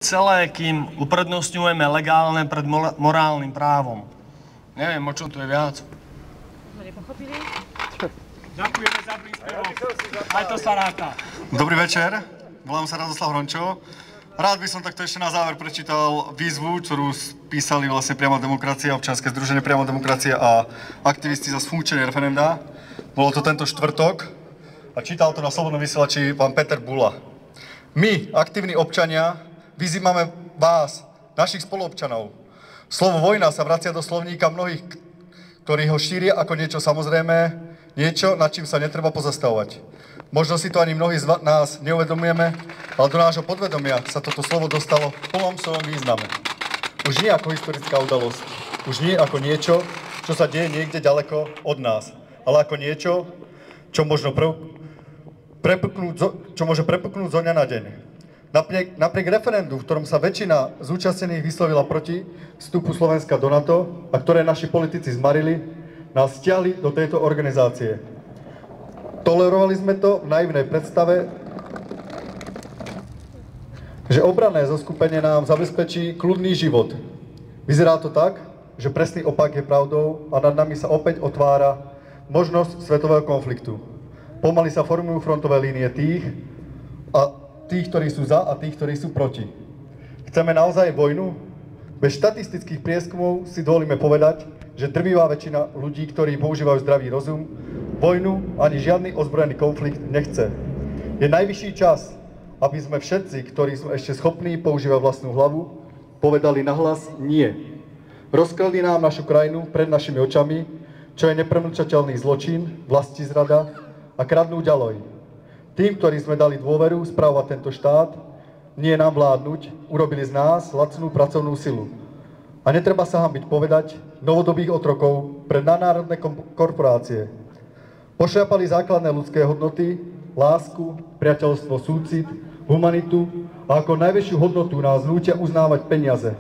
celé, kým uprednostňujeme legálne pred morálnym právom. Neviem, o čom tu je viac. Nepochopili? Ďakujeme za príspevok. Aj to sa ráta. Dobrý večer, volám sa Radoslav Hrončo. Rád by som takto ešte na záver prečítal výzvu, ktorú písali vlastne Priama demokracia, občianske združenie Priama demokracia a aktivisti za sfunkčenie referenda. Bolo to tento štvrtok a čítal to na Slobodnom vysielači pán Peter Bula. My, aktívni občania, vyzývame vás, našich spoluobčanov. Slovo vojna sa vracia do slovníka mnohých, ktorí ho šíria ako niečo samozrejmé, niečo, nad čím sa netreba pozastavovať. Možno si to ani mnohí z nás neuvedomujeme, ale do nášho podvedomia sa toto slovo dostalo v plnom svojom význame. Už nie ako historická udalosť, už nie ako niečo, čo sa deje niekde ďaleko od nás, ale ako niečo, čo môže prepuknúť zo dňa na deň. Napriek referendu, v ktorom sa väčšina zúčastnených vyslovila proti vstupu Slovenska do NATO a ktoré naši politici zmarili, nás stiahli do tejto organizácie. Tolerovali sme to v naivnej predstave, že obranné zoskupenie nám zabezpečí kľudný život. Vyzerá to tak, že presný opak je pravdou a nad nami sa opäť otvára možnosť svetového konfliktu. Pomaly sa formujú frontové línie tých, ktorí sú za a tých, ktorí sú proti. Chceme naozaj vojnu? Bez štatistických prieskumov si dovolíme povedať, že drvivá väčšina ľudí, ktorí používajú zdravý rozum, vojnu ani žiadny ozbrojený konflikt nechce. Je najvyšší čas, aby sme všetci, ktorí sú ešte schopní používať vlastnú hlavu, povedali nahlas nie. Rozkradli nám našu krajinu pred našimi očami, čo je nepremlčateľný zločin, vlastizrada a kradnú ďalej. Tým, ktorí sme dali dôveru správovať tento štát, nie nám vládnuť, urobili z nás lacnú pracovnú silu. A netreba sa hanbiť povedať novodobých otrokov pre nadnárodné korporácie. Pošľapali základné ľudské hodnoty, lásku, priateľstvo, súcit, humanitu a ako najväčšiu hodnotu nás nútia uznávať peniaze.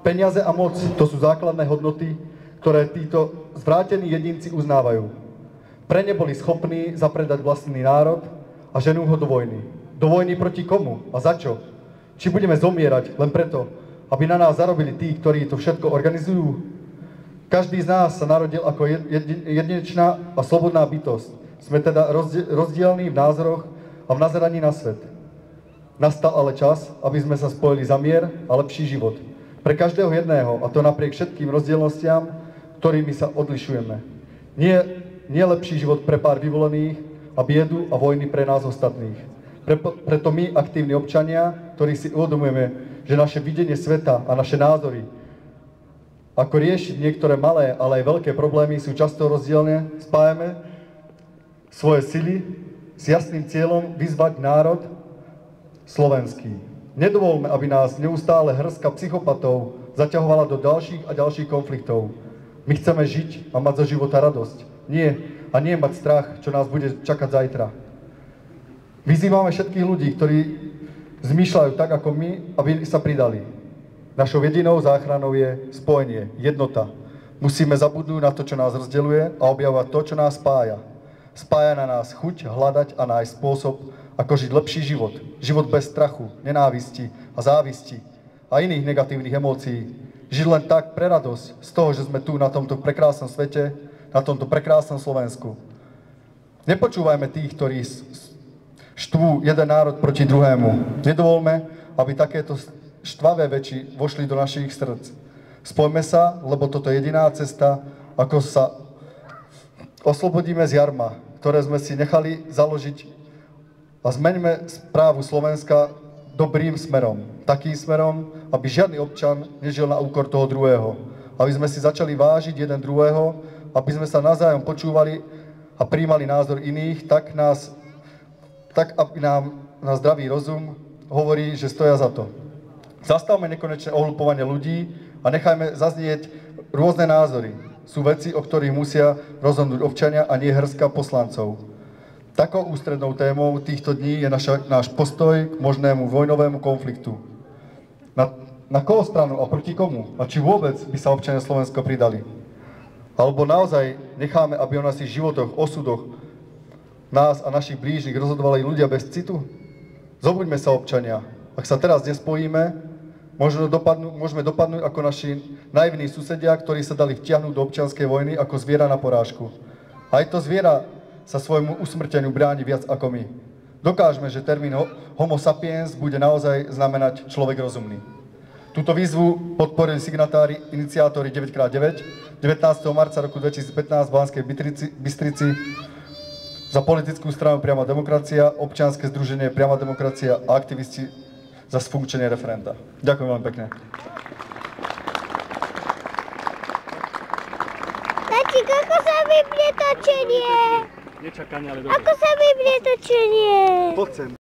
Peniaze a moc, to sú základné hodnoty, ktoré títo zvrátení jedinci uznávajú. Pre ne boli schopní zapredať vlastný národ a ženú ho do vojny. Do vojny proti komu a za čo? Či budeme zomierať len preto, aby na nás zarobili tí, ktorí to všetko organizujú? Každý z nás sa narodil ako jedinečná a slobodná bytosť. Sme teda rozdielní v názoroch a v nazeraní na svet. Nastal ale čas, aby sme sa spojili za mier a lepší život. Pre každého jedného, a to napriek všetkým rozdielnostiam, ktorými sa odlišujeme. Nie lepší život pre pár vyvolených a biedu a vojny pre nás ostatných. Preto my, aktívni občania, ktorí si uvedomujeme, že naše videnie sveta a naše názory, ako riešiť niektoré malé, ale aj veľké problémy sú často rozdielne, spájame svoje sily s jasným cieľom vyzvať národ slovenský. Nedovolme, aby nás neustále hrstka psychopatov zaťahovala do ďalších a ďalších konfliktov. My chceme žiť a mať zo života radosť. Nie mať strach, čo nás bude čakať zajtra. Vyzývame všetkých ľudí, ktorí zmýšľajú tak ako my, aby sa pridali. Našou jedinou záchranou je spojenie, jednota. Musíme zabudnúť na to, čo nás rozdeľuje a objavovať to, čo nás spája. Spája na nás chuť, hľadať a nájsť spôsob, ako žiť lepší život. Život bez strachu, nenávisti a závisti a iných negatívnych emócií. Žiť len tak pre radosť z toho, že sme tu na tomto prekrásnom svete, na tomto prekrásnom Slovensku. Nepočúvajme tých, ktorí štvú jeden národ proti druhému. Nedovolme, aby takéto štvavé väči vošli do našich srdc. Spojme sa, lebo toto je jediná cesta, ako sa oslobodíme z jarma, ktoré sme si nechali založiť a zmeňme správu Slovenska dobrým smerom. Takým smerom, aby žiadny občan nežil na úkor toho druhého. Aby sme si začali vážiť jeden druhého, aby sme sa navzájom počúvali a prijímali názor iných, tak aby nám na zdravý rozum hovorí, že stoja za to. Zastavme nekonečné ohlupovanie ľudí a nechajme zaznieť rôzne názory. Sú veci, o ktorých musia rozhodnúť občania a nie hrstka poslancov. Takou ústrednou témou týchto dní je náš postoj k možnému vojnovému konfliktu. Na koho stranu a proti komu? A či vôbec by sa občania Slovenska pridali? Alebo naozaj necháme, aby o našich životoch, osudoch nás a našich blížnych rozhodovali ľudia bez citu? Zobuďme sa, občania. Ak sa teraz nespojíme, Môžeme dopadnúť ako naši naivní susedia, ktorí sa dali vtiahnuť do občianskej vojny ako zviera na porážku. Aj to zviera sa svojmu usmrteniu bráni viac ako my. Dokážme, že termín homo sapiens bude naozaj znamenať človek rozumný. Túto výzvu podporili signatári, iniciátori 9x9, 19. marca roku 2015 v Banskej Bystrici za politickú stranu Priama demokracia, občianske združenie Priama demokracia a aktivisti za sfunkčenie referenda. Ďakujem veľmi pekne. Tatík, ako sa vypne točenie? Nečakanie, ale Ako sa vypne točenie? Poď sem.